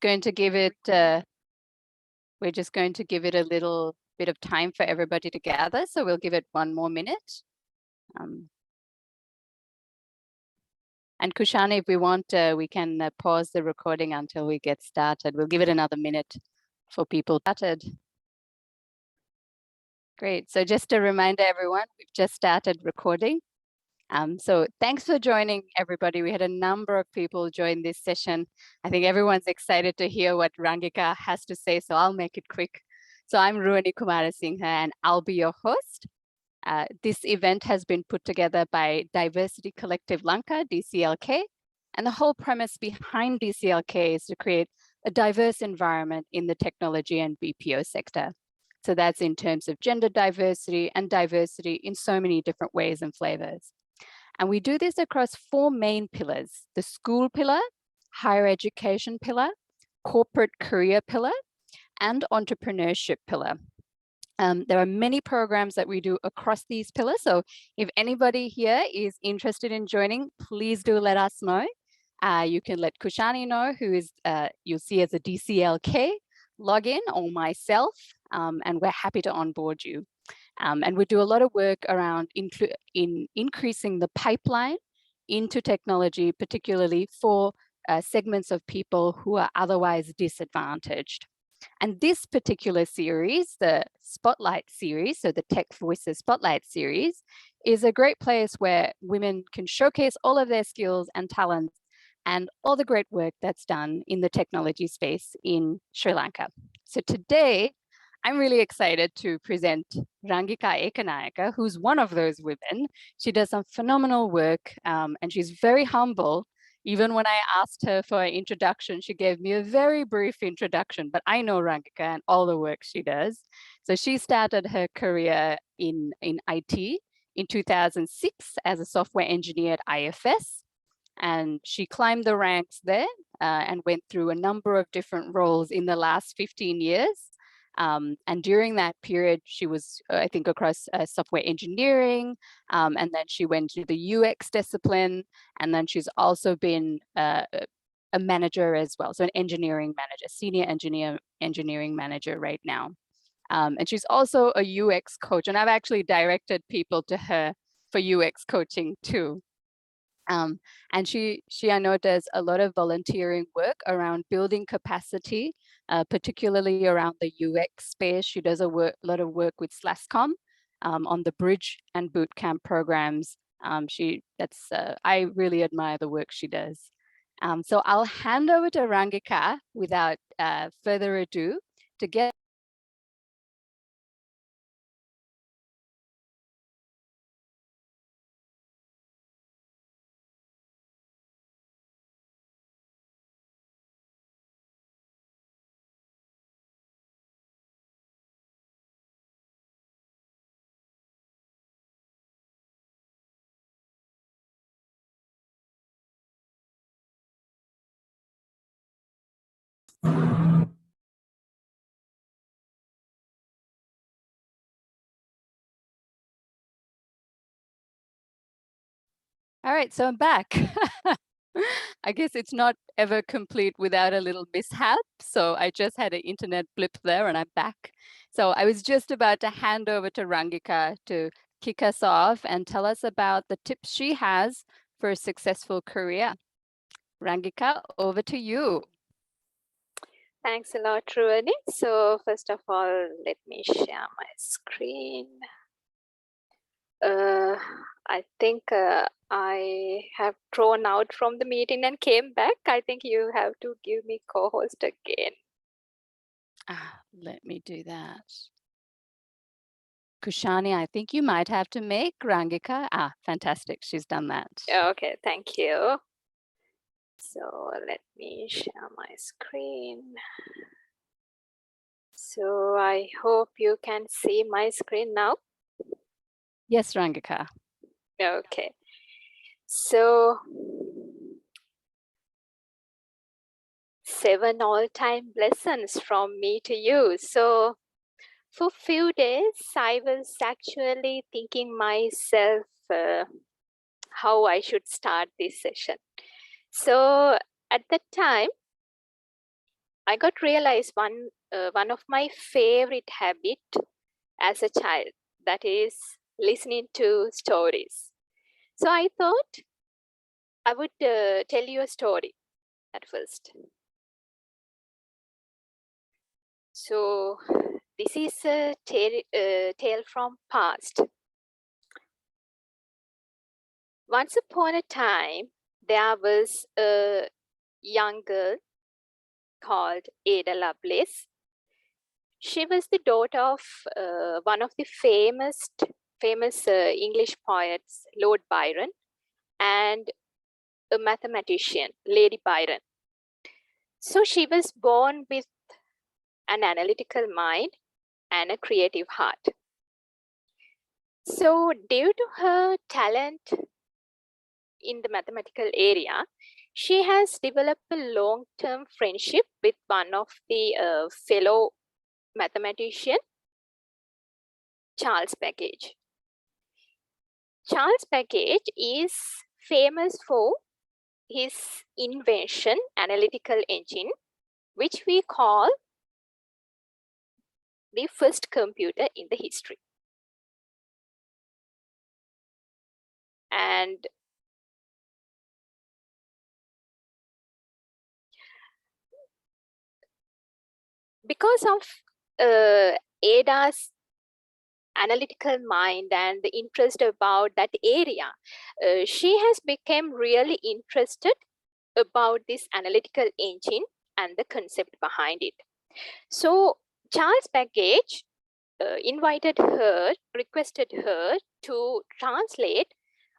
just going to give it we're just going to give it a little bit of time for everybody to gather. So we'll give it 1 more minute. And Kushani, if we want, we can pause the recording until we get started. We'll give it another minute for people started. Great. So just a reminder, everyone, we've just started recording. So thanks for joining, everybody. We had a number of people join this session. I think everyone's excited to hear what Rangika has to say, so I'll make it quick. So I'm Ruani Kumarasinghe, and I'll be your host. This event has been put together by Diversity Collective Lanka, DCLK, and the whole premise behind DCLK is to create a diverse environment in the technology and BPO sector. So that's in terms of gender diversity and diversity in so many different ways and flavors. And we do this across 4 main pillars: the school pillar, higher education pillar, corporate career pillar, and entrepreneurship pillar. There are many programs that we do across these pillars. So if anybody here is interested in joining, please do let us know. You can let Kushani know, who is you'll see as a DCLK login, or myself, and we're happy to onboard you. And we do a lot of work around increasing the pipeline into technology, particularly for segments of people who are otherwise disadvantaged. And this particular series, the Spotlight series, so the Tech Voices Spotlight series, is a great place where women can showcase all of their skills and talents and all the great work that's done in the technology space in Sri Lanka. So today, I'm really excited to present Rangika Ekanayake, who's one of those women. She does some phenomenal work, and she's very humble. Even when I asked her for an introduction, she gave me a very brief introduction, but I know Rangika and all the work she does. So she started her career in IT in 2006 as a software engineer at IFS. And she climbed the ranks there and went through a number of different roles in the last 15 years. And during that period, she was, I think, across software engineering, and then she went to the UX discipline, and then she's also been a manager as well, so an engineering manager, senior engineering manager right now. And she's also a UX coach, and I've actually directed people to her for UX coaching too. And she, I know, does a lot of volunteering work around building capacity, particularly around the UX space. She does a lot of work with SLASCOM on the bridge and bootcamp programs. I really admire the work she does. So I'll hand over to Rangika without further ado to get. All right, so I'm back. I guess it's not ever complete without a little mishap. So I just had an internet blip there and I'm back. So I was just about to hand over to Rangika to kick us off and tell us about the tips she has for a successful career. Rangika, over to you. Thanks a lot, Ruani. So first of all, let me share my screen. I think I have drawn out from the meeting and came back. I think you have to give me co-host again. Let me do that. Kushani, I think you might have to make Rangika. Fantastic. She's done that. Okay, thank you. So let me share my screen. So I hope you can see my screen now. Yes, Rangika. Okay. So 7 all-time lessons from me to you. So for a few days, I was actually thinking myself how I should start this session. So at that time, I got realized one of my favorite habit as a child, that is listening to stories. So I thought I would tell you a story at first. So this is a tale from past. Once upon a time, there was a young girl called Ada Lovelace. She was the daughter of one of the famous English poets, Lord Byron, and a mathematician, Lady Byron. So she was born with an analytical mind and a creative heart. So due to her talent in the mathematical area, she has developed a long-term friendship with one of the fellow mathematician, Charles Babbage. Charles Babbage is famous for his invention, analytical engine, which we call the first computer in the history. And because of Ada's analytical mind and the interest about that area, she has become really interested about this analytical engine and the concept behind it. So Charles Babbage requested her to translate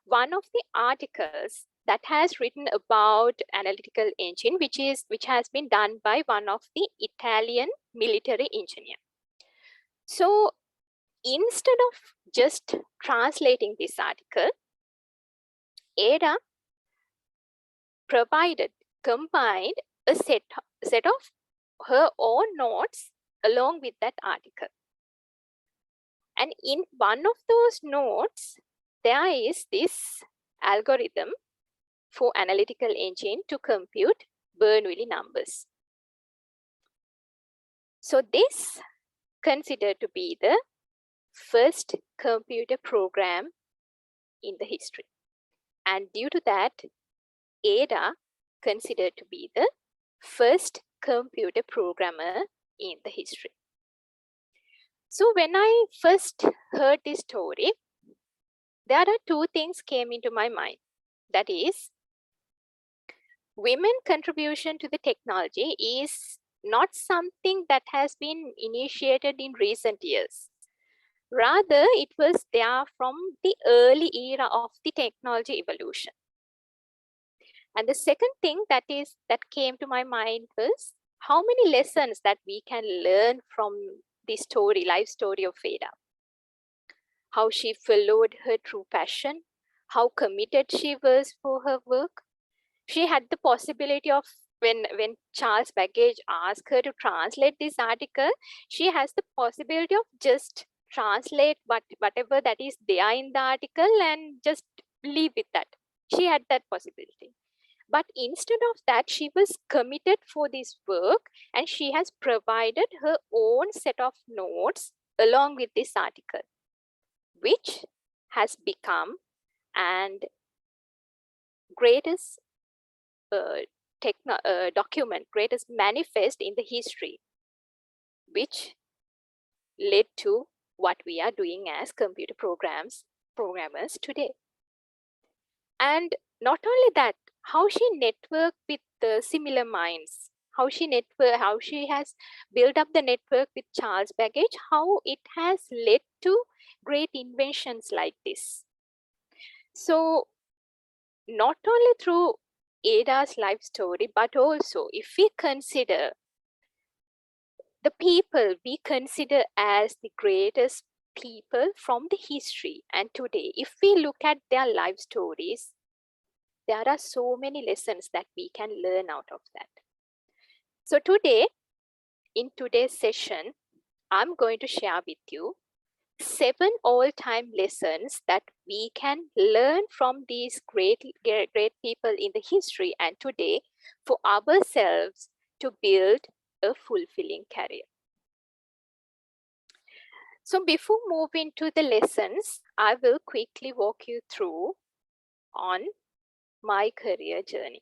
one of the articles that has written about analytical engine, which has been done by one of the Italian military engineer. So instead of just translating this article, Ada combined a set of her own notes along with that article. And in one of those notes, there is this algorithm for analytical engine to compute Bernoulli numbers. So this considered to be the first computer program in the history. And due to that, Ada considered to be the first computer programmer in the history. So when I first heard this story, there are two things came into my mind. That is, women contribution to the technology is not something that has been initiated in recent years. Rather, it was there from the early era of the technology evolution. And the second thing that came to my mind was how many lessons that we can learn from the life story of Ada. How she followed her true passion, how committed she was for her work. She had the possibility of, when Charles Babbage asked her to translate this article, she has the possibility of just translate whatever that is there in the article and just leave with that. She had that possibility. But instead of that, she was committed for this work and she has provided her own set of notes along with this article, which has become and greatest document, greatest manifest in the history, which led to what we are doing as computer programmers today. And not only that, how she networked with similar minds, how she has built up the network with Charles Babbage, how it has led to great inventions like this. So not only through Ada's life story, but also if we consider the people we consider as the greatest people from the history and today, if we look at their life stories, there are so many lessons that we can learn out of that. So today, in today's session, I'm going to share with you 7 all-time lessons that we can learn from these great people in the history and today for ourselves to build a fulfilling career. So before moving to the lessons, I will quickly walk you through on my career journey.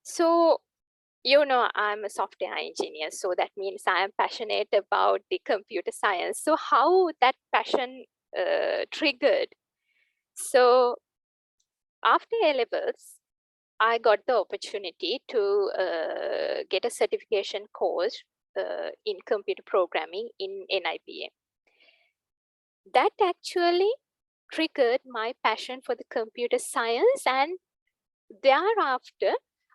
So, you know, I'm a software engineer, so that means I am passionate about the computer science. So how that passion triggered? So after A-levels, I got the opportunity to get a certification course in computer programming in NIBM. That actually triggered my passion for the computer science, and thereafter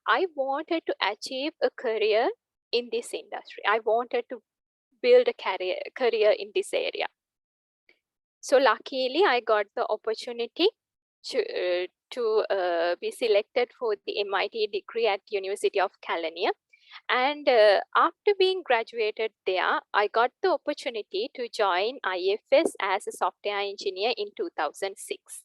I wanted to achieve a career in this industry. I wanted to build a career in this area. So luckily I got the opportunity to be selected for the MIT degree at University of California. And after being graduated there, I got the opportunity to join IFS as a software engineer in 2006.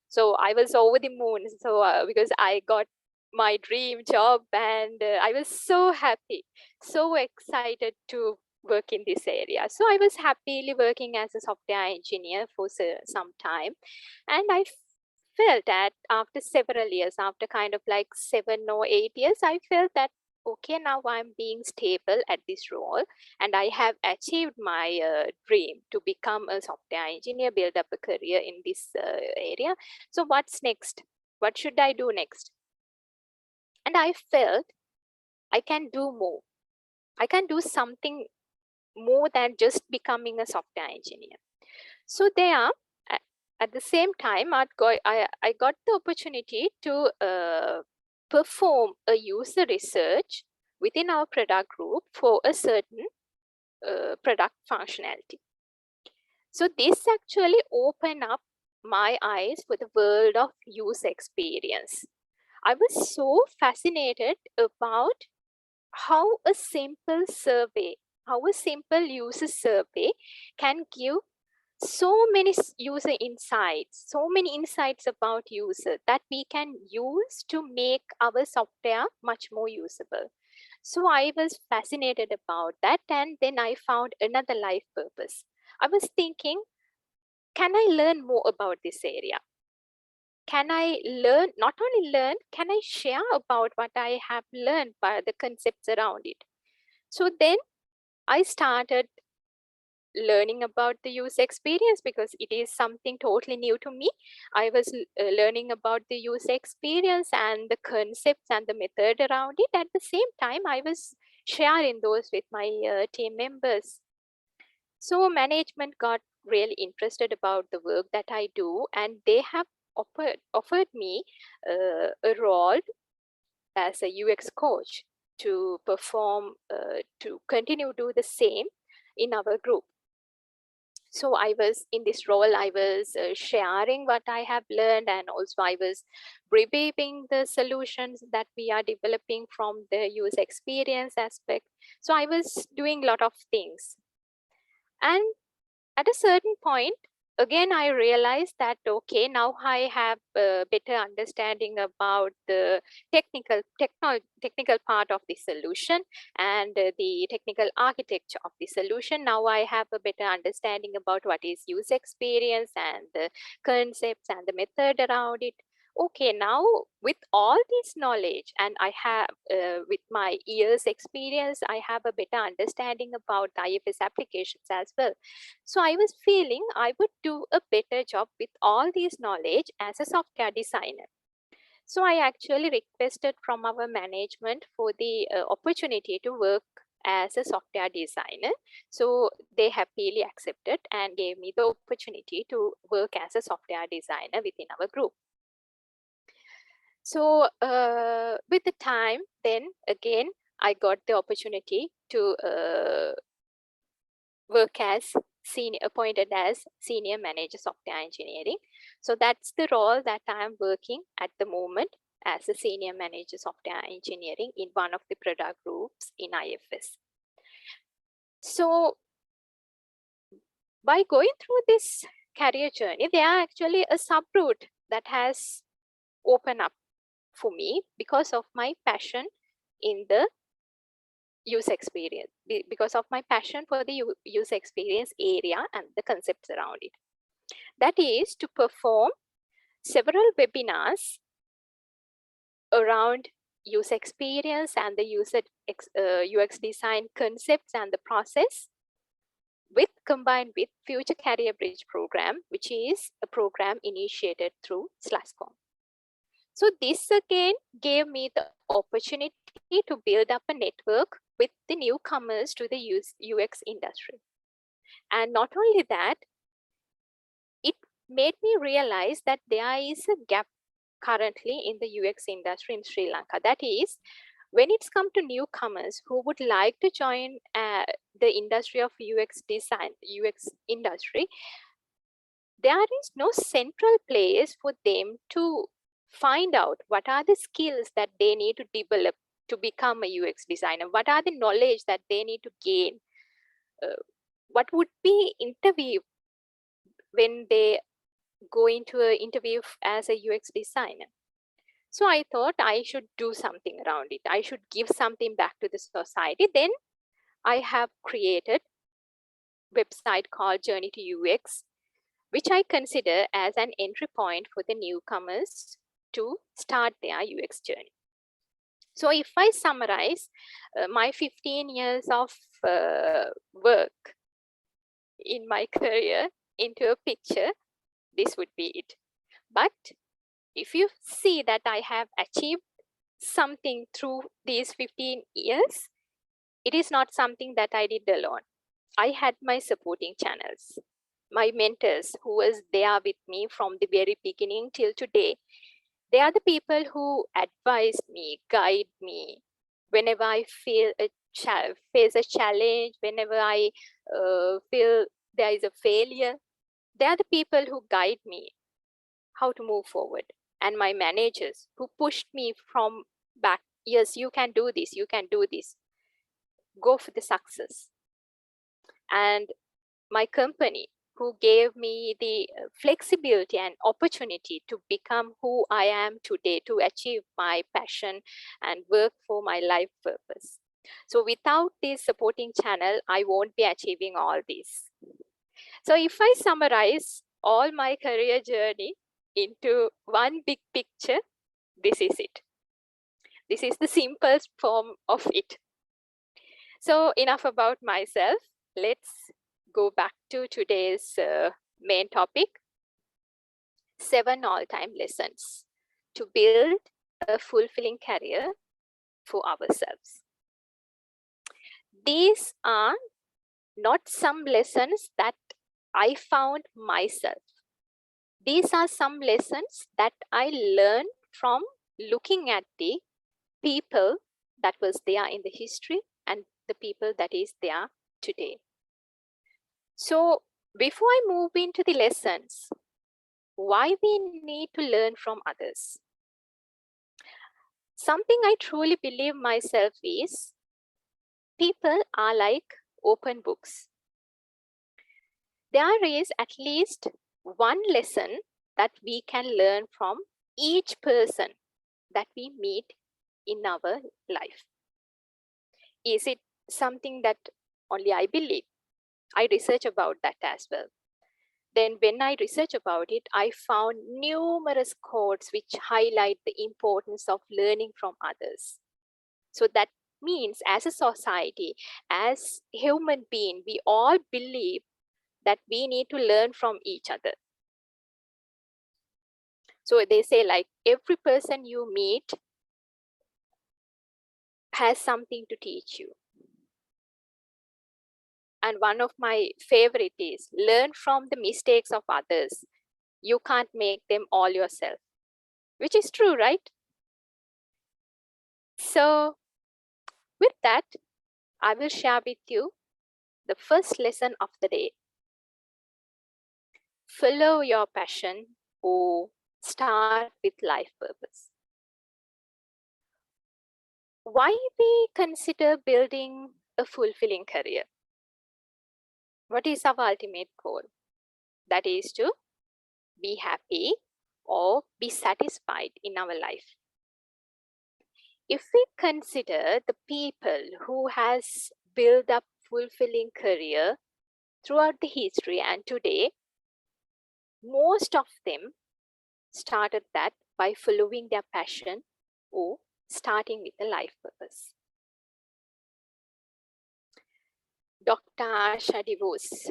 So I was over the moon. So because I got my dream job, and I was so happy, so excited to work in this area. So I was happily working as a software engineer for some time. And I felt that after several years, after kind of like 7 or 8 years, I felt that okay, now I'm being stable at this role, and I have achieved my dream to become a software engineer, build up a career in this area. So what's next? What should I do next? And I felt I can do more. I can do something more than just becoming a software engineer. So there, at the same time, I got the opportunity to perform a user research within our product group for a certain product functionality. So this actually opened up my eyes for the world of user experience. I was so fascinated about how a simple survey, how a simple user survey can give so many user insights, so many insights about user that we can use to make our software much more usable. So I was fascinated about that, and then I found another life purpose. I was thinking, can I learn more about this area? Can I learn, not only learn, can I share about what I have learned by the concepts around it? So then I started learning about the user experience because it is something totally new to me. I was learning about the user experience and the concepts and the method around it. At the same time, I was sharing those with my team members. So management got really interested about the work that I do, and they have offered me a role as a UX coach to perform, to continue do the same in our group. So I was in this role, I was sharing what I have learned, and also I was reviewing the solutions that we are developing from the user experience aspect. So I was doing a lot of things. And at a certain point, again, I realized that, okay, now I have a better understanding about the technical part of the solution and the technical architecture of the solution. Now I have a better understanding about what is user experience and the concepts and the method around it. Okay, now with all this knowledge, and I have with my years experience, I have a better understanding about the IFS applications as well. So I was feeling I would do a better job with all this knowledge as a software designer. So I actually requested from our management for the opportunity to work as a software designer. So they happily accepted and gave me the opportunity to work as a software designer within our group. So with the time, then again, I got the opportunity to work as appointed as senior manager software engineering. So that's the role that I am working at the moment as a senior manager software engineering in one of the product groups in IFS. So by going through this career journey, there are actually a subroute that has opened up for me because of my passion in the user experience, because of my passion for the user experience area and the concepts around it. That is to perform several webinars around user experience and the UX design concepts and the process, combined with Future Career Bridge program, which is a program initiated through SLASCOM. So this again gave me the opportunity to build up a network with the newcomers to the UX industry. And not only that, it made me realize that there is a gap currently in the UX industry in Sri Lanka. That is, when it's come to newcomers who would like to join the industry of UX design, UX industry, there is no central place for them to find out what are the skills that they need to develop to become a UX designer, what are the knowledge that they need to gain, what would be interview when they go into an interview as a UX designer. So I thought I should do something around it. I should give something back to the society. Then I have created a website called Journey to UX, which I consider as an entry point for the newcomers to start their UX journey. So if I summarize my 15 years of work in my career into a picture, this would be it. But if you see that I have achieved something through these 15 years, it is not something that I did alone. I had my supporting channels, my mentors who was there with me from the very beginning till today. They are the people who advise me, guide me whenever I feel face a challenge, whenever I feel there is a failure. They are the people who guide me how to move forward. And my managers who pushed me from back, yes, you can do this, you can do this. Go for the success. And my company who gave me the flexibility and opportunity to become who I am today, to achieve my passion and work for my life purpose. So without this supporting channel, I won't be achieving all this. So if I summarize all my career journey into one big picture, this is it. This is the simplest form of it. So enough about myself. Let's go back to today's main topic, 7 all-time lessons to build a fulfilling career for ourselves. These are not some lessons that I found myself. These are some lessons that I learned from looking at the people that was there in the history and the people that is there today. So before I move into the lessons, why we need to learn from others? Something I truly believe myself is people are like open books. There is at least one lesson that we can learn from each person that we meet in our life. Is it something that only I believe? I research about that as well. Then when I research about it, I found numerous quotes which highlight the importance of learning from others. So that means as a society, as human being, we all believe that we need to learn from each other. So they say like every person you meet has something to teach you. And one of my favorite is learn from the mistakes of others. You can't make them all yourself, which is true, right? So with that, I will share with you the first lesson of the day. Follow your passion or start with life purpose. Why we consider building a fulfilling career? What is our ultimate goal? That is to be happy or be satisfied in our life. If we consider the people who has built up fulfilling career throughout the history and today, most of them started that by following their passion or starting with a life purpose. Dr. Asha DeVos,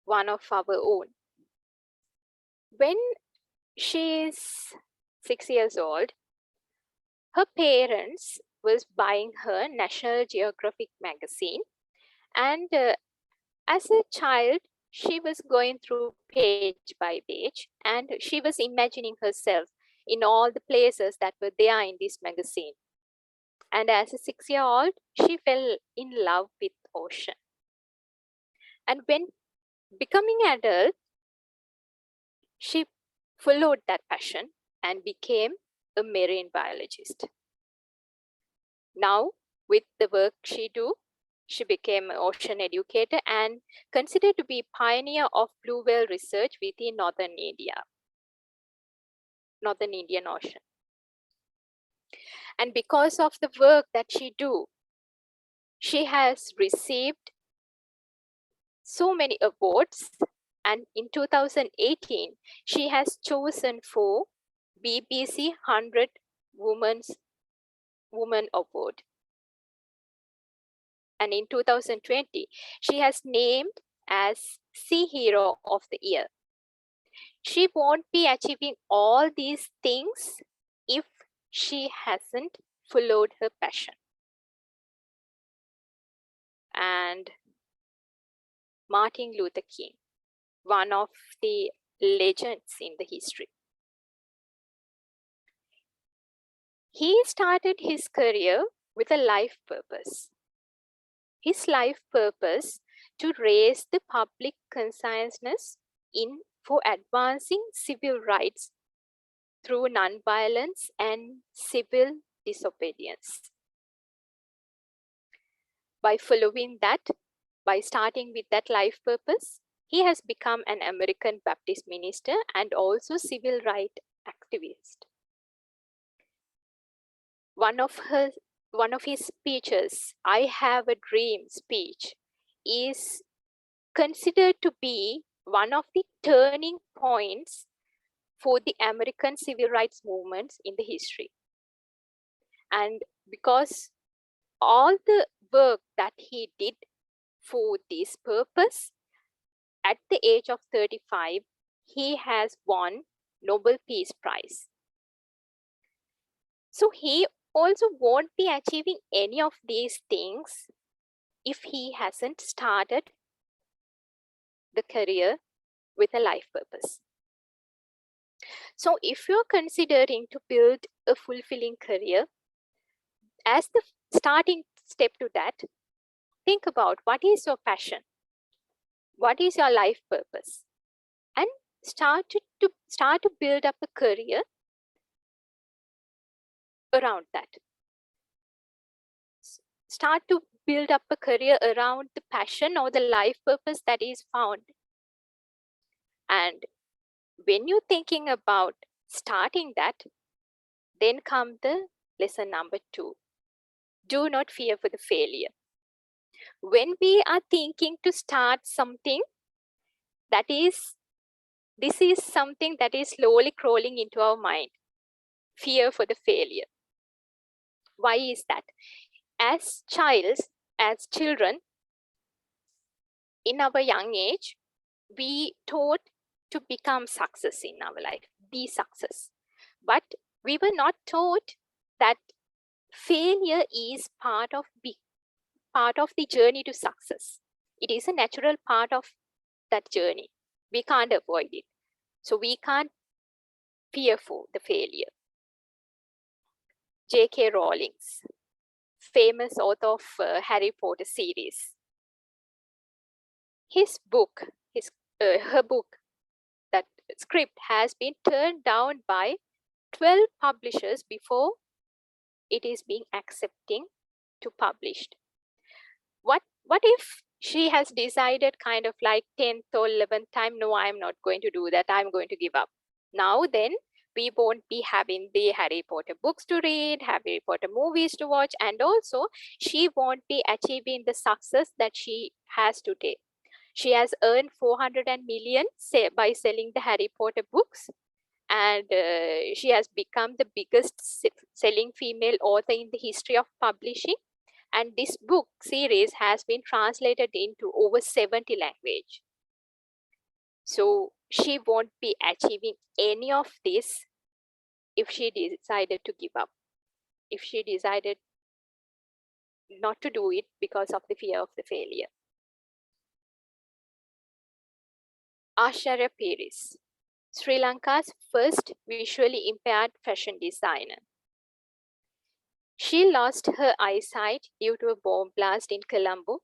one of our own. When she is 6 years old, her parents was buying her National Geographic magazine, and as a child, she was going through page by page, and she was imagining herself in all the places that were there in this magazine. And as a 6-year-old, she fell in love with ocean. And when becoming adult, she followed that passion and became a marine biologist. Now, with the work she do, she became an ocean educator and considered to be pioneer of blue whale research within northern India, northern Indian Ocean. And because of the work that she do, she has received so many awards, and in 2018, she has chosen for BBC 100 Woman Award. And in 2020, she has named as Sea Hero of the Year. She won't be achieving all these things if she hasn't followed her passion. And Martin Luther King, one of the legends in the history. He started his career with a life purpose. His life purpose to raise the public consciousness for advancing civil rights through nonviolence and civil disobedience. By following that, by starting with that life purpose, he has become an American Baptist minister and also civil rights activist. One of his speeches, I Have a Dream speech, is considered to be one of the turning points for the American civil rights movements in the history. And because all the work that he did for this purpose, at the age of 35, he has won Nobel Peace Prize. So he also won't be achieving any of these things if he hasn't started the career with a life purpose. So if you're considering to build a fulfilling career, as the starting step to that, think about what is your passion? What is your life purpose? And start to build up a career around that. Start to build up a career around the passion or the life purpose that is found. And when you're thinking about starting that, then come the lesson number 2. Do not fear for the failure. When we are thinking to start something, this is something that is slowly crawling into our mind. Fear for the failure. Why is that? As children, in our young age, we taught to become success in our life, be success. But we were not taught that failure is part of the journey to success. It is a natural part of that journey. We can't avoid it. So we can't fear for the failure. J.K. Rowling, famous author of Harry Potter series. Her book, that script has been turned down by 12 publishers before it is being accepting to published. What if she has decided kind of like 10th or 11th time, no, I'm not going to do that, I'm going to give up. Now then, We won't be having the Harry Potter books to read, Harry Potter movies to watch, and also she won't be achieving the success that she has today. She has earned 400 million by selling the Harry Potter books, and she has become the biggest selling female author in the history of publishing. And this book series has been translated into over 70 languages. So she won't be achieving any of this if she decided to give up, if she decided not to do it because of the fear of the failure. Asharya Peris, Sri Lanka's first visually impaired fashion designer. She lost her eyesight due to a bomb blast in Colombo,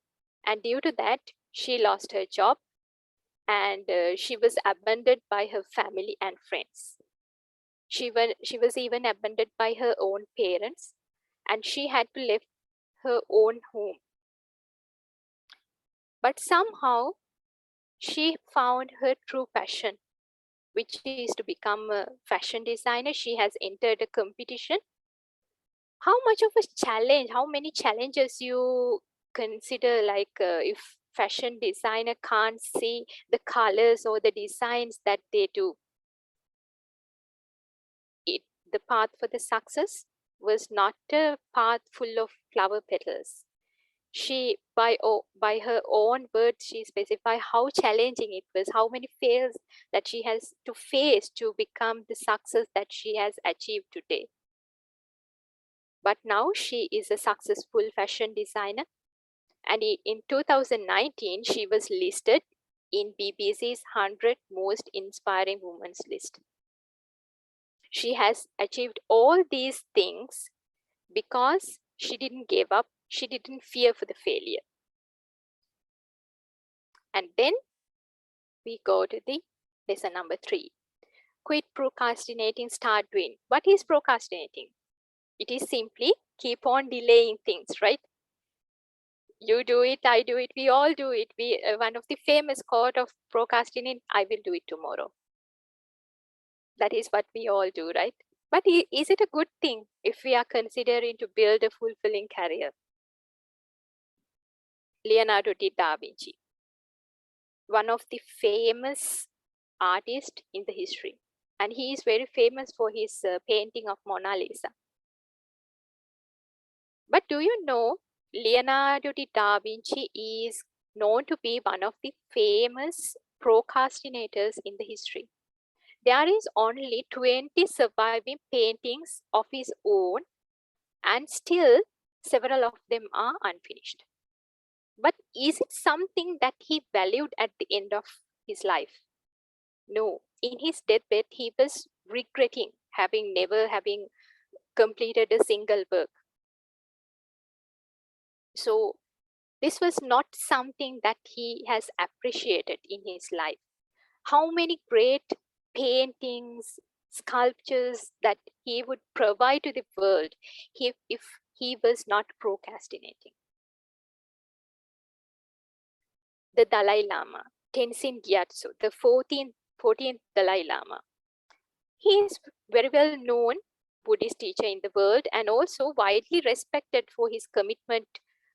and due to that, she lost her job, and she was abandoned by her family and friends. She was even abandoned by her own parents, and she had to leave her own home. But somehow, she found her true passion, which is to become a fashion designer. She has entered a competition. How much of a challenge, how many challenges you consider, like if fashion designer can't see the colors or the designs that they do? The path for the success was not a path full of flower petals. She, by her own words, she specified how challenging it was, how many fails that she has to face to become the success that she has achieved today. But now she is a successful fashion designer, and in 2019 she was listed in BBC's 100 most inspiring women's list. She has achieved all these things because she didn't give up, she didn't fear for the failure. And then we go to the lesson number 3. Quit procrastinating, start doing. What is procrastinating? It is simply keep on delaying things, right? You do it, I do it, we all do it. One of the famous quote of procrastinate, I will do it tomorrow. That is what we all do, right? But is it a good thing if we are considering to build a fulfilling career? Leonardo da Vinci, one of the famous artists in the history, and he is very famous for his painting of Mona Lisa. But do you know Leonardo da Vinci is known to be one of the famous procrastinators in the history? There is only 20 surviving paintings of his own, and still several of them are unfinished. But is it something that he valued at the end of his life? No. In his deathbed, he was regretting never having completed a single work. So this was not something that he has appreciated in his life. How many great paintings, sculptures that he would provide to the world if he was not procrastinating? The Dalai Lama, Tenzin Gyatso, the 14th Dalai Lama. He is very well known Buddhist teacher in the world, and also widely respected for his commitment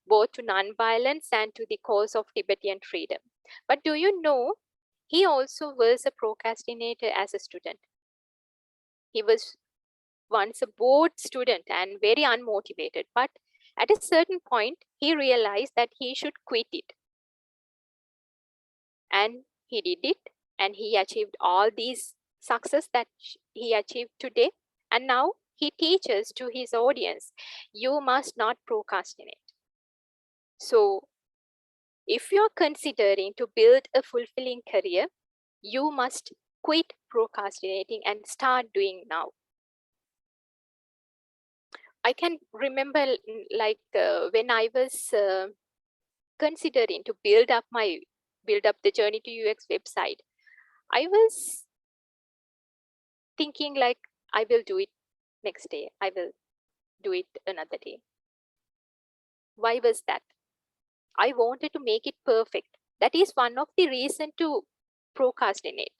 both to non-violence and to the cause of Tibetan freedom. But do you know, he also was a procrastinator as a student. He was once a bored student and very unmotivated, but at a certain point, he realized that he should quit it. And he did it, and he achieved all these success that he achieved today. And now he teaches to his audience, you must not procrastinate. So if you're considering to build a fulfilling career, you must quit procrastinating and start doing now. I can remember like when I was considering to build up the Journey to UX website, I was thinking like, I will do it next day, I will do it another day. Why was that? I wanted to make it perfect. That is one of the reasons to procrastinate,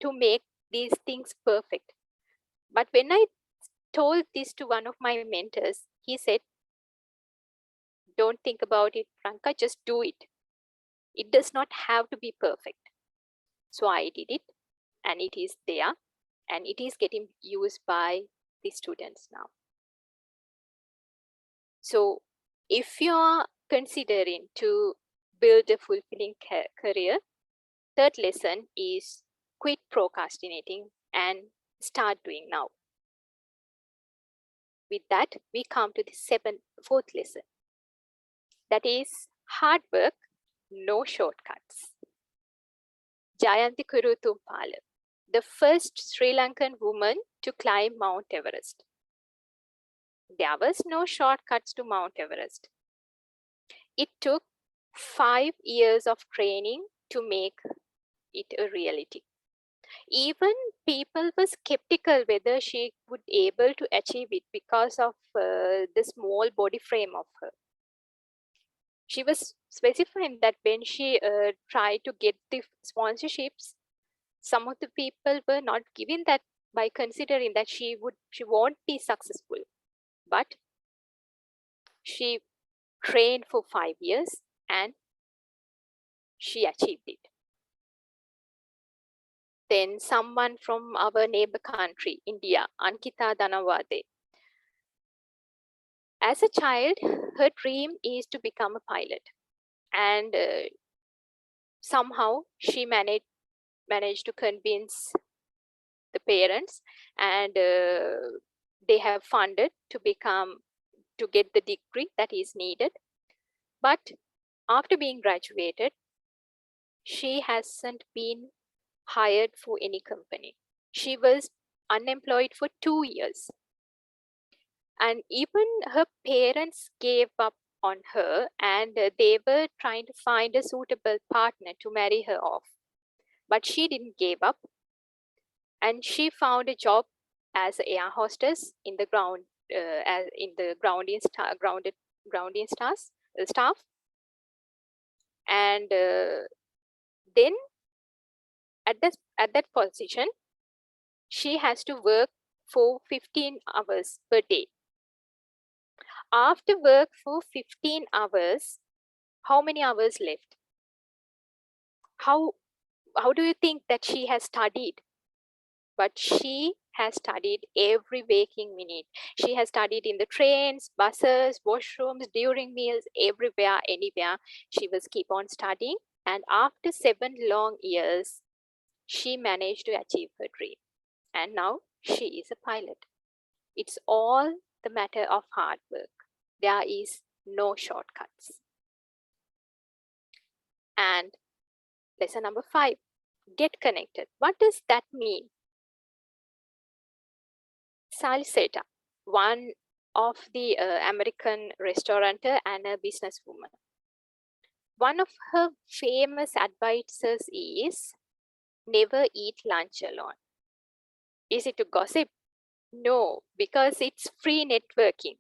to make these things perfect. But when I told this to one of my mentors, he said, don't think about it, Ranka, just do it. It does not have to be perfect. So I did it, and it is there, and it is getting used by the students now. So if you're considering to build a fulfilling career, third lesson is quit procrastinating and start doing now. With that, we come to the fourth lesson. That is hard work, no shortcuts. Jayanti Kurutumpala, the first Sri Lankan woman to climb Mount Everest. There was no shortcuts to Mount Everest. It took 5 years of training to make it a reality. Even people were skeptical whether she would be able to achieve it because of the small body frame of her. She was specifying that when she tried to get the sponsorships, some of the people were not giving that by considering that she won't be successful. But she trained for 5 years and she achieved it. Then someone from our neighbor country, India, Ankita Dhanawade. As a child, her dream is to become a pilot. And somehow she managed to convince the parents, and they have funded to get the degree that is needed. But after being graduated, she hasn't been hired for any company. She was unemployed for 2 years. And even her parents gave up on her, and they were trying to find a suitable partner to marry her off. But she didn't give up, and she found a job as an air hostess in the grounding staff. And then at that position, she has to work for 15 hours per day. After work for 15 hours, how many hours left? How do you think that she has studied? But she has studied every waking minute. She has studied in the trains, buses, washrooms, during meals, everywhere, anywhere. She was keep on studying. And after 7 long years, she managed to achieve her dream. And now she is a pilot. It's all the matter of hard work. There is no shortcuts. And lesson number 5, get connected. What does that mean? Salsetta, one of the American restaurateur and a businesswoman. One of her famous advices is never eat lunch alone. Is it to gossip? No, because it's free networking.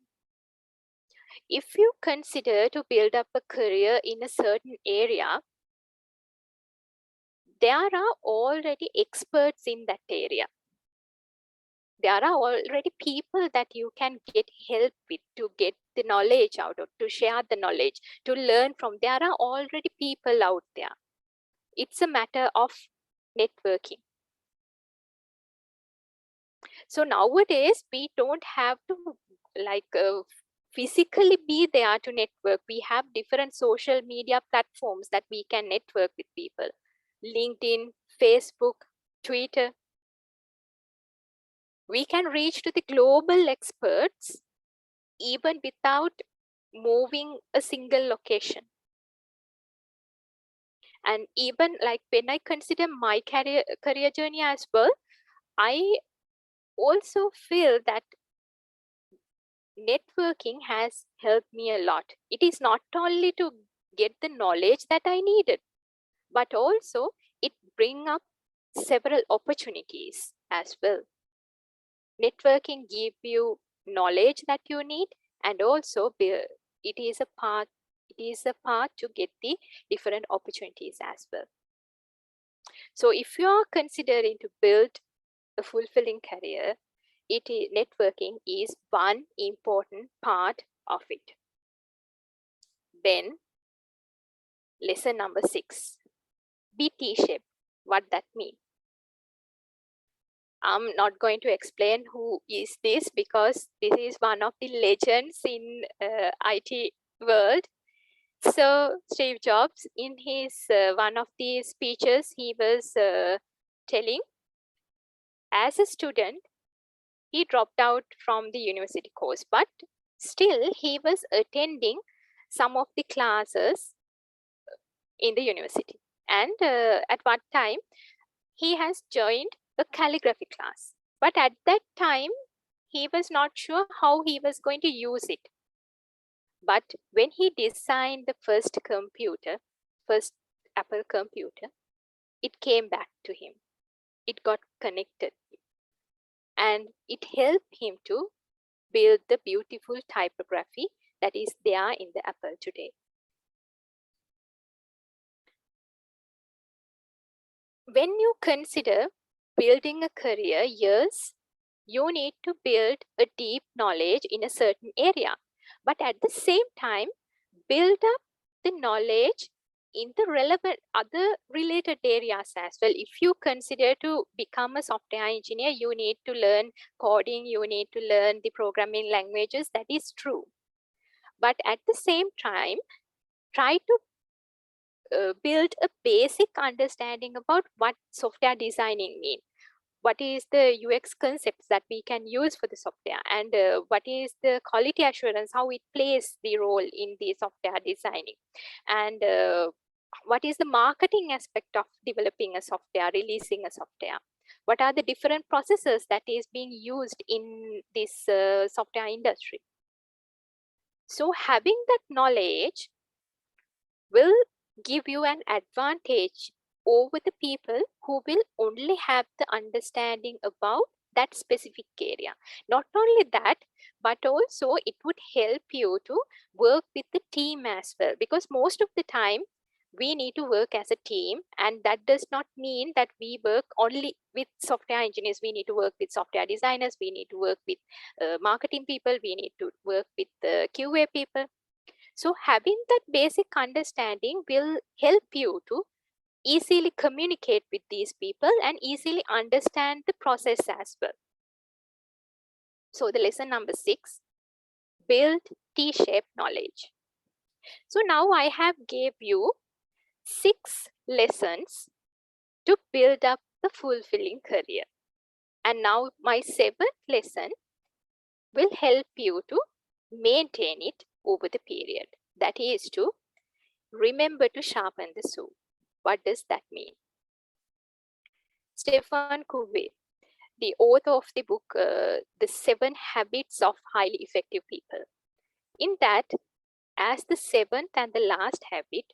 If you consider to build up a career in a certain area, there are already experts in that area. There are already people that you can get help with, to get the knowledge out of, to share the knowledge, to learn from. There are already people out there. It's a matter of networking. So nowadays, we don't have to physically be there to network. We have different social media platforms that we can network with people. LinkedIn, Facebook, Twitter. We can reach to the global experts even without moving a single location. And even like when I consider my career journey as well, I also feel that networking has helped me a lot. It is not only to get the knowledge that I needed, but also it brings up several opportunities as well. Networking gives you knowledge that you need, and also it is a path to get the different opportunities as well. So if you are considering to build a fulfilling career, Networking is one important part of it. Then lesson number 6, be T-shaped. What that means? I'm not going to explain who is this, because this is one of the legends in IT world. So Steve Jobs, in his one of the speeches, he was telling, as a student, he dropped out from the university course, but still he was attending some of the classes in the university. And at one time, he has joined a calligraphy class. But at that time, he was not sure how he was going to use it. But when he designed the first Apple computer, it came back to him. It got connected. And it helped him to build the beautiful typography that is there in the Apple today. When you consider building a career, yes, you need to build a deep knowledge in a certain area. But at the same time, build up the knowledge in the relevant other related areas as well. If you consider to become a software engineer, you need to learn coding, you need to learn the programming languages. That is true. But at the same time, try to build a basic understanding about what software designing means. What is the UX concepts that we can use for the software, and what is the quality assurance, how it plays the role in the software designing, and what is the marketing aspect of developing a software, releasing a software, what are the different processes that is being used in this software industry. So having that knowledge will give you an advantage over the people who will only have the understanding about that specific area. Not only that, but also it would help you to work with the team as well, because most of the time we need to work as a team, and that does not mean that we work only with software engineers. We need to work with software designers, we need to work with marketing people, we need to work with the QA people. So having that basic understanding will help you to easily communicate with these people and easily understand the process as well. So the lesson number 6, build T-shaped knowledge. So now I have gave you 6 lessons to build up the fulfilling career. And now my 7th lesson will help you to maintain it over the period. That is to remember to sharpen the saw. What does that mean? Stephen Covey, the author of the book, The 7 Habits of Highly Effective People. In that, as the 7th and the last habit,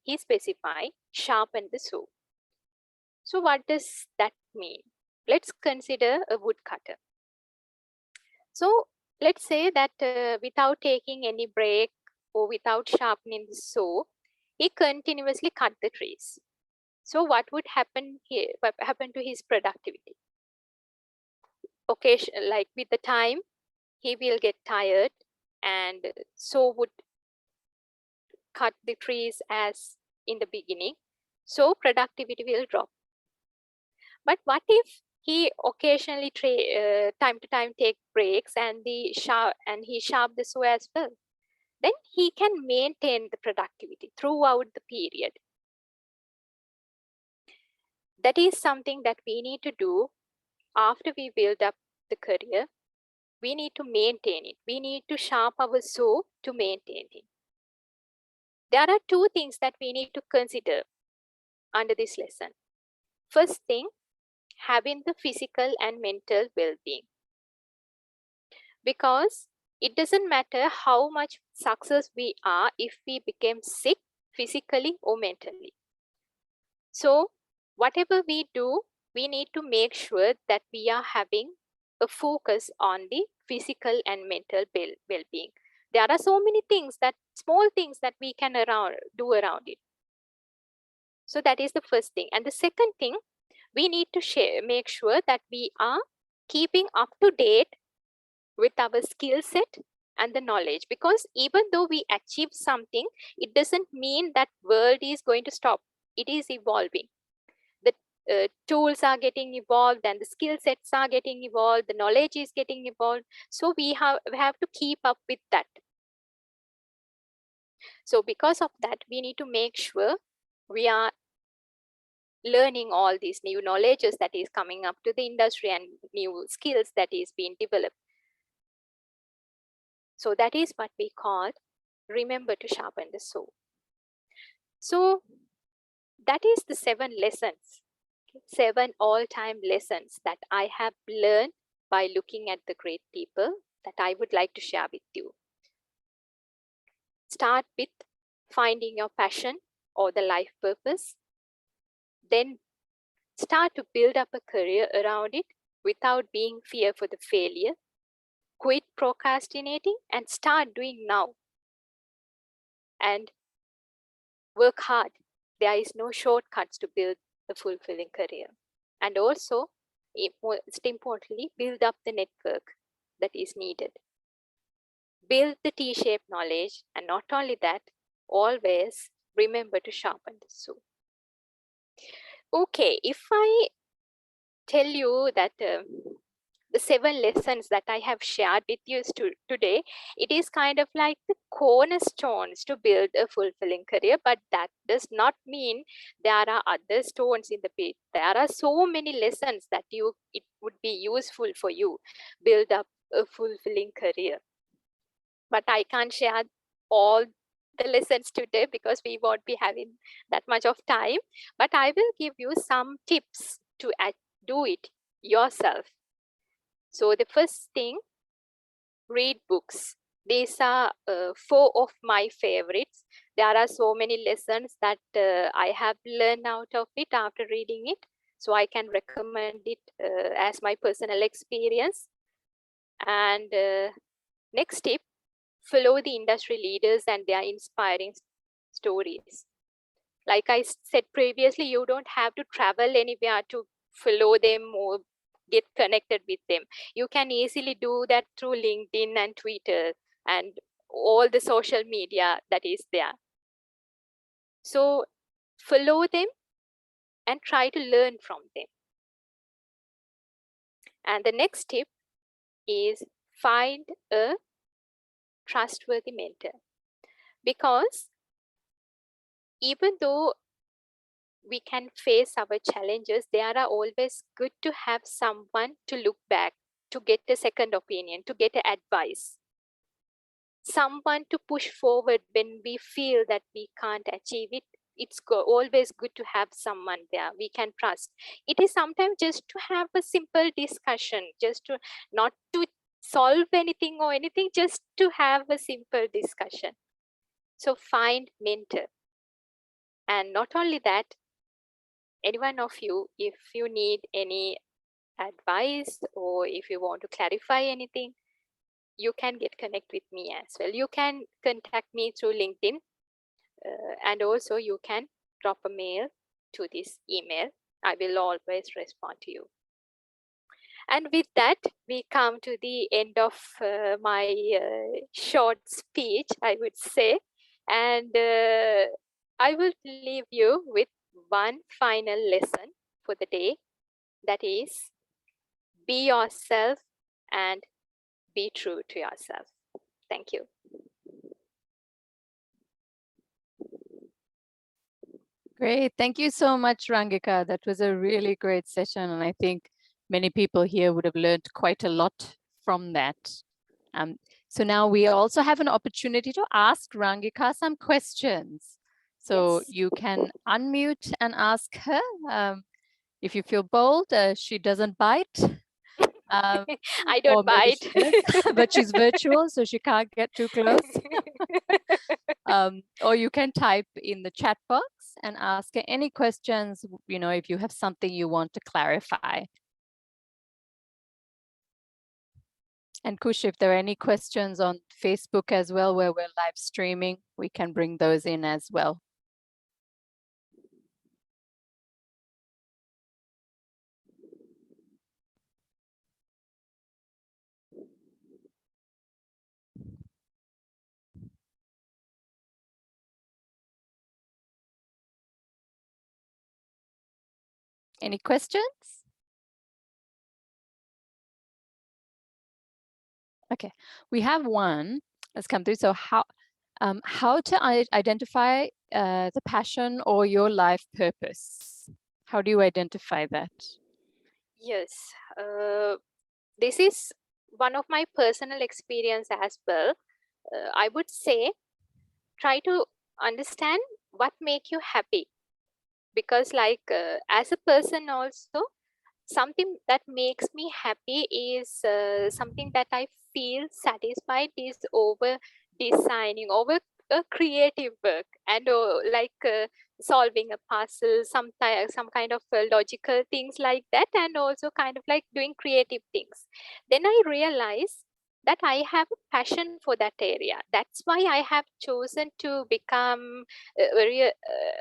he specified sharpen the saw. So what does that mean? Let's consider a woodcutter. So let's say that without taking any break or without sharpening the saw, he continuously cut the trees. So what would happen here? What happened to his productivity? Like with the time, he will get tired, and so would cut the trees as in the beginning. So productivity will drop. But what if he occasionally time to time take breaks and he sharp the saw as well? Then he can maintain the productivity throughout the period. That is something that we need to do after we build up the career. We need to maintain it. We need to sharp our saw to maintain it. There are 2 things that we need to consider under this lesson. First thing, having the physical and mental well-being. Because it doesn't matter how much success we are if we become sick physically or mentally. So whatever we do, we need to make sure that we are having a focus on the physical and mental well-being. There are so many things, small things that we can do around it. So that is the first thing. And the second thing, we need to make sure that we are keeping up to date with our skill set and the knowledge, because even though we achieve something, it doesn't mean that world is going to stop. It is evolving. The tools are getting evolved and the skill sets are getting evolved, the knowledge is getting evolved, so we have to keep up with that. So because of that, we need to make sure we are learning all these new knowledges that is coming up to the industry and new skills that is being developed. So that is what we call remember to sharpen the saw. So that is the 7 lessons, 7 all-time lessons that I have learned by looking at the great people that I would like to share with you. Start with finding your passion or the life purpose. Then start to build up a career around it without being fear for the failure. Quit procrastinating and start doing now. And work hard. There is no shortcuts to build a fulfilling career. And also, most importantly, build up the network that is needed. Build the T-shaped knowledge, and not only that, always remember to sharpen the saw. Okay, if I tell you that the 7 lessons that I have shared with you today, it is kind of like the cornerstones to build a fulfilling career, but that does not mean there are other stones in the pit. There are so many lessons that it would be useful for you build up a fulfilling career. But I can't share all the lessons today because we won't be having that much of time, but I will give you some tips to do it yourself. So the first thing, read books. These are 4 of my favorites. There are so many lessons that I have learned out of it after reading it. So I can recommend it as my personal experience. And next tip, follow the industry leaders and their inspiring stories. Like I said previously, you don't have to travel anywhere to follow them or get connected with them. You can easily do that through LinkedIn and Twitter and all the social media that is there. So follow them and try to learn from them. And the next tip is find a trustworthy mentor, because even though we can face our challenges, there are always good to have someone to look back, to get a second opinion, to get advice. Someone to push forward when we feel that we can't achieve it. It's always good to have someone there we can trust. It is sometimes just to have a simple discussion, just to not to solve anything or anything, just to have a simple discussion. So find mentor. And not only that, any one of you, if you need any advice or if you want to clarify anything, you can get connect with me as well. You can contact me through LinkedIn, and also you can drop a mail to this email. I will always respond to you. And with that, we come to the end of my short speech, I would say. And I will leave you with one final lesson for the day. That is, be yourself and be true to yourself. Thank you. Great. Thank you so much, Rangika. That was a really great session. And I think many people here would have learned quite a lot from that. So now we also have an opportunity to ask Rangika some questions. So Yes. you can unmute and ask her. If you feel bold, she doesn't bite. I Or don't maybe bite. she does, but she's virtual, so she can't get too close. Or you can type in the chat box and ask her any questions, if you have something you want to clarify. And Kush, if there are any questions on Facebook as well, where we're live streaming, we can bring those in as well. Any questions? Okay, we have one that's come through. So how to identify the passion or your life purpose? How do you identify that? Yes, this is one of my personal experience as well. I would say try to understand what make you happy, because like as a person also, something that makes me happy is something that I feel satisfied is over designing, over a creative work, and solving a puzzle, some kind of logical things like that, and also kind of like doing creative things. Then I realize that I have a passion for that area. That's why I have chosen to become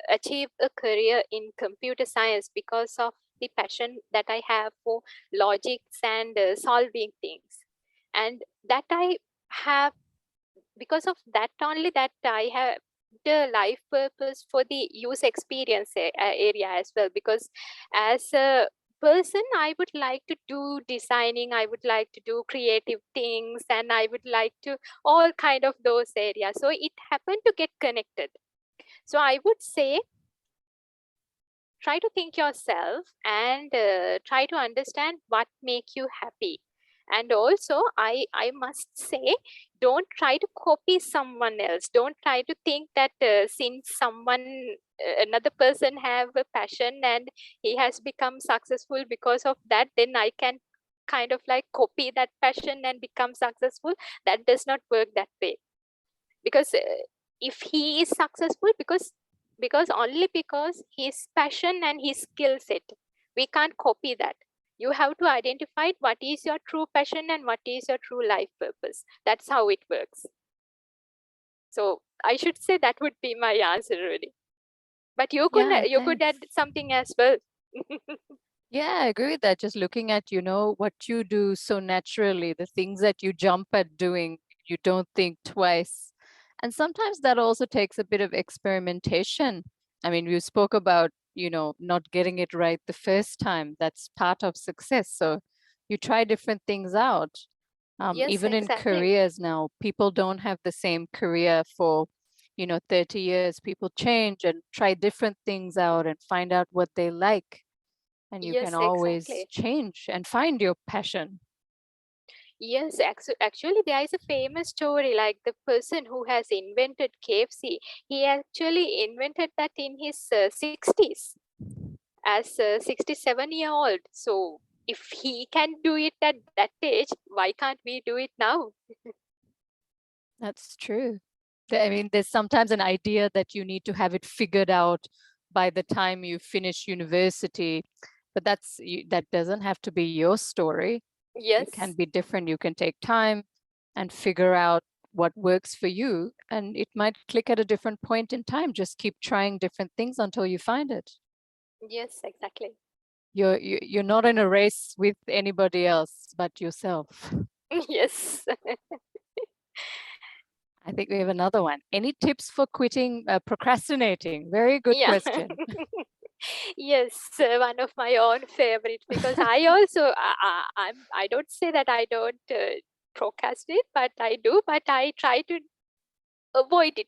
achieve a career in computer science, because of the passion that I have for logics and solving things. And that I have, because of that only, that I have the life purpose for the user experience area as well. Because as a person, I would like to do designing, I would like to do creative things, and I would like to all kind of those areas. So it happened to get connected. So I would say try to think yourself and try to understand what make you happy. And also I must say, don't try to copy someone else. Don't try to think that since someone another person have a passion and he has become successful because of that, then I can kind of like copy that passion and become successful. That does not work that way. Because if he is successful, because only because his passion and his skill set, we can't copy that. You have to identify what is your true passion and what is your true life purpose. That's how it works. So I should say that would be my answer, really. But you could add Thanks. something as well. Yeah, I agree with that. Just looking at, what you do so naturally, the things that you jump at doing, you don't think twice. And sometimes that also takes a bit of experimentation. I mean, you spoke about, not getting it right the first time. That's part of success. So you try different things out. Yes, Even in exactly. careers now, people don't have the same career for, 30 years. People change and try different things out and find out what they like, and you can Yes, always exactly. change and find your passion. Yes, actually, there is a famous story, like the person who has invented KFC. He actually invented that in his 60s, as a 67-year-old. So if he can do it at that age, why can't we do it now? That's true. I mean, there's sometimes an idea that you need to have it figured out by the time you finish university, but that doesn't have to be your story. It can Yes, be different. You can take time and figure out what works for you, and it might click at a different point in time. Just keep trying different things until you find it. yes, exactly. You're not in a race with anybody else but yourself. Yes. I think we have another one. Any tips for quitting procrastinating? Very good Yeah. question. Yes, one of my own favorite, because I also I don't say that I don't procrastinate, but I do, but I try to avoid it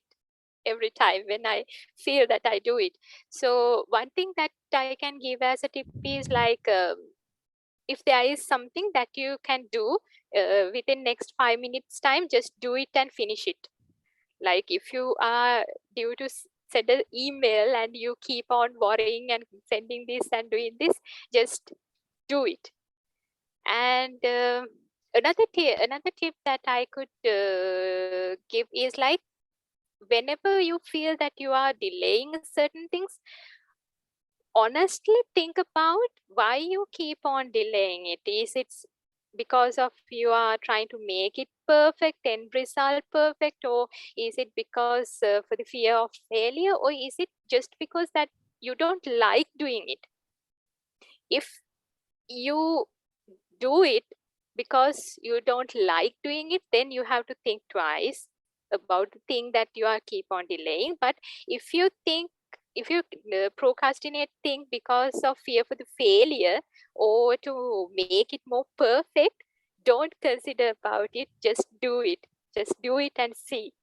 every time when I feel that I do it. So one thing that I can give as a tip is like, if there is something that you can do within next 5 minutes time, just do it and finish it. Like if you are due to send an email and you keep on worrying and sending this and doing this, just do it. And another tip that I could give is like, whenever you feel that you are delaying certain things, honestly think about why you keep on delaying it. Is it because of you are trying to make it perfect, end result perfect, or is it because for the fear of failure, or is it just because that you don't like doing it? If you do it because you don't like doing it, then you have to think twice about the thing that you are keep on delaying. But if you think if you procrastinate things because of fear for the failure or to make it more perfect, don't consider about it. Just do it. Just do it and see.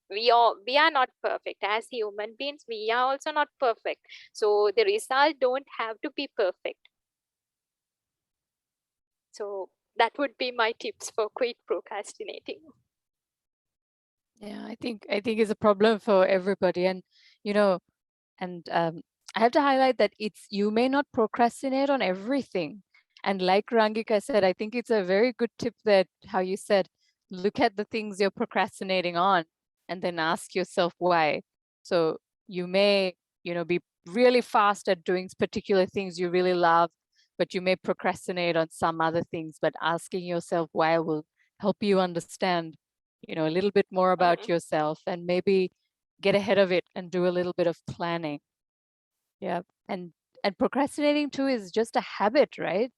We are not perfect as human beings. We are also not perfect. So the result don't have to be perfect. So that would be my tips for quit procrastinating. Yeah, I think it's a problem for everybody. And you know, and I have to highlight that you may not procrastinate on everything. And like Rangika said, I think it's a very good tip that how you said, look at the things you're procrastinating on and then ask yourself why. So you may, be really fast at doing particular things you really love, but you may procrastinate on some other things. But asking yourself why will help you understand, a little bit more about yourself and maybe get ahead of it and do a little bit of planning. Yeah. And procrastinating too is just a habit, right?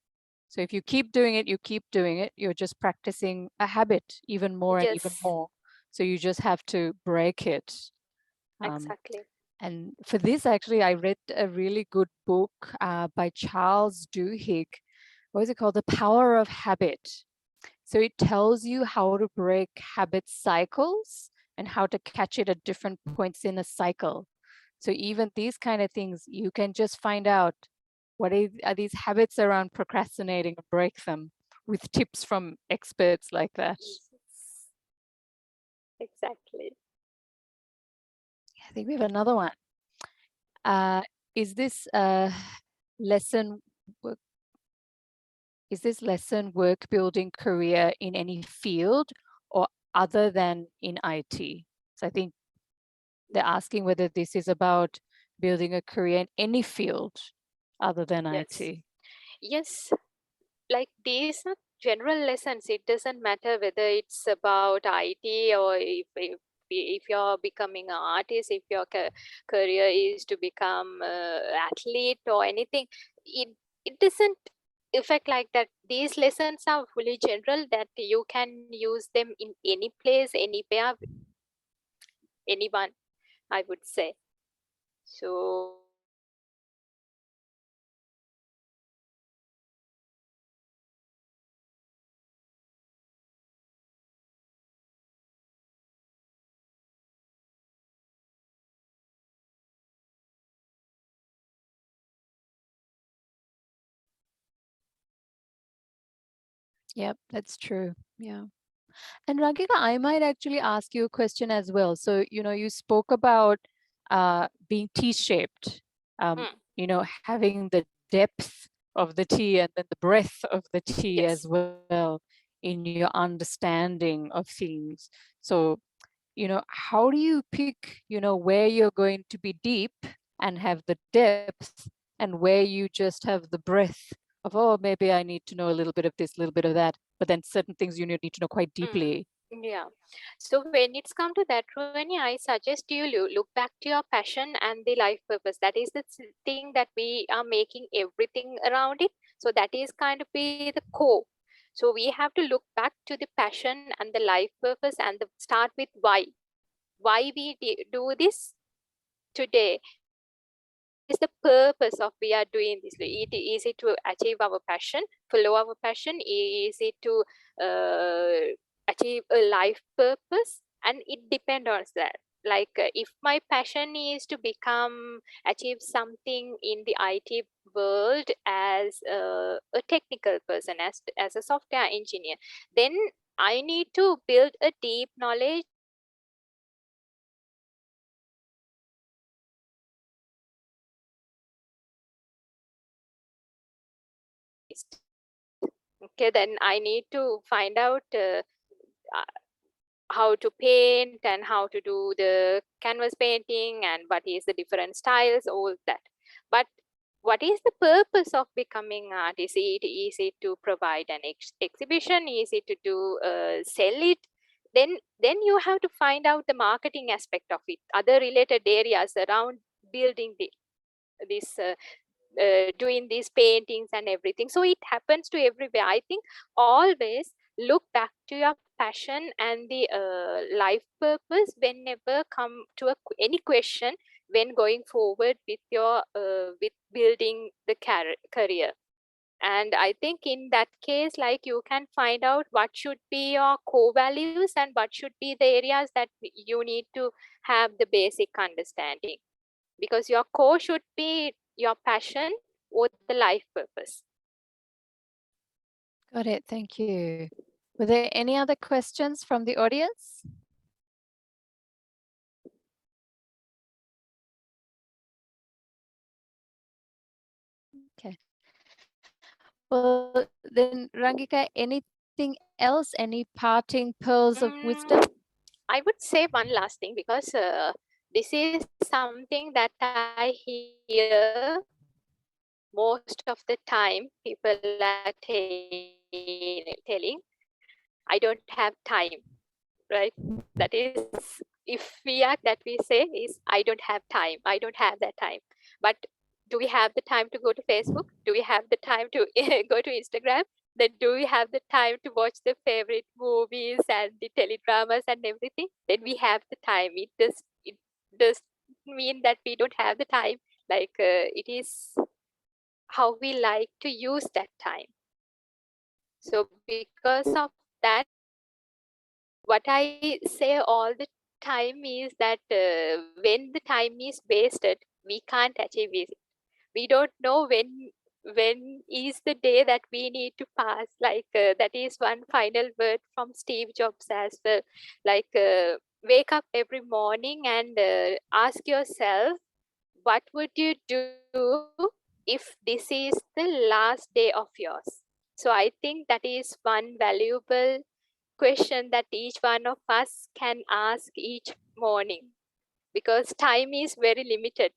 So if you keep doing it, you're just practicing a habit even more and even Yes, more. So you just have to break it. exactly. And for this, actually, I read a really good book by Charles Duhigg. What is it called? The Power of Habit. So it tells you how to break habit cycles and how to catch it at different points in a cycle. So even these kind of things, you can just find out what are these habits around procrastinating and break them with tips from experts like that. Yes, exactly. I think we have another one. Is this lesson work, is this lesson work building career in any field or other than in IT? So I think they're asking whether this is about building a career in any field other than Yes. IT. Yes, like these are general lessons. It doesn't matter whether it's about IT or if you're becoming an artist, if your career is to become athlete or anything. It doesn't affect like that. These lessons are fully general that you can use them in any place, anywhere, anyone, I would say. So Yep, that's true. Yeah. And Rangika, I might actually ask you a question as well. So, you spoke about being T-shaped, mm, having the depth of the T and then the breadth of the T as yes. well in your understanding of things. So, how do you pick, where you're going to be deep and have the depth and where you just have the breadth of, oh, maybe I need to know a little bit of this, a little bit of that, but then certain things you need to know quite Mm. deeply. Yeah. So when it's come to that, Rohini, I suggest you look back to your passion and the life purpose. That is the thing that we are making everything around it. So that is kind of be the core. So we have to look back to the passion and the life purpose and start with why. Why we do this today. What is the purpose of we are doing this? Is it to achieve our passion, follow our passion? Is it to achieve a life purpose? And it depends on that. Like if my passion is to achieve something in the IT world as a technical person, as a software engineer, then I need to build a deep knowledge okay, then I need to find out uh, how to paint and how to do the canvas painting and what is the different styles, all that. But what is the purpose of becoming art? Is it to provide an exhibition? Is it to do sell it? Then you have to find out the marketing aspect of it, other related areas around building this doing these paintings and everything. So it happens to everywhere. I think always look back to your passion and the life purpose whenever come to any question. when going forward with your with building the career. And I think in that case, like, you can find out what should be your core values and what should be the areas that you need to have the basic understanding, because your core should be your passion or the life purpose. Got it. Thank you. Were there any other questions from the audience? Okay. Well, then, Rangika, anything else? Any parting pearls of wisdom? I would say one last thing, because this is something that I hear most of the time. People are telling, I don't have time, right? That is, if we are that we say is, I don't have time, I don't have that time. But do we have the time to go to Facebook? Do we have the time to go to Instagram? Then do we have the time to watch the favorite movies and the teledramas and everything? Then we have the time. It does mean that we don't have the time. Like, it is how we like to use that time. So because of that, what I say all the time is that when the time is wasted, we can't achieve it. We don't know when is the day that we need to pass. Like, that is one final word from Steve Jobs as well. Like, wake up every morning and ask yourself, what would you do if this is the last day of yours? So I think that is one valuable question that each one of us can ask each morning, because time is very limited.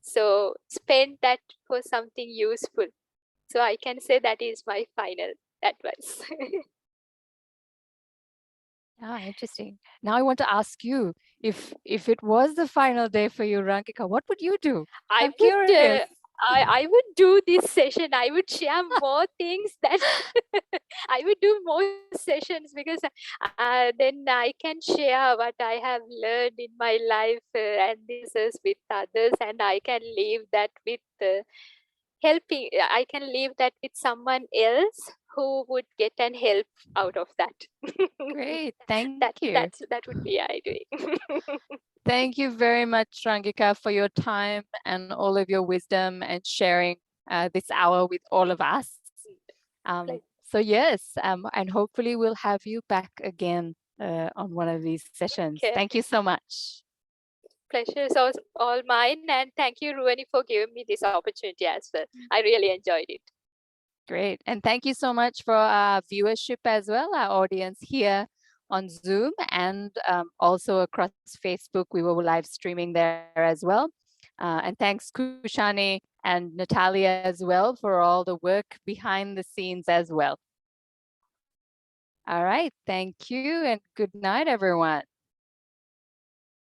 So spend that for something useful. So I can say that is my final advice. Ah, interesting. Now I want to ask you, if it was the final day for you, Rangika, what would you do? I I'm would curious. I would do this session. I would share more things that I would do more sessions, because then I can share what I have learned in my life, and this is with others, and I can leave that with helping. I can leave that with someone else who would get an help out of that. Great. Thank you. That would be I doing. Thank you very much, Rangika, for your time and all of your wisdom and sharing this hour with all of us. So yes, and hopefully we'll have you back again on one of these sessions. Okay. Thank you so much. Pleasure is all mine, and thank you, Ruani, for giving me this opportunity as well. I really enjoyed it. Great. And thank you so much for our viewership as well, our audience here on Zoom and also across Facebook. We were live streaming there as well. And thanks, Kushani and Natalia as well, for all the work behind the scenes as well. All right. Thank you and good night, everyone.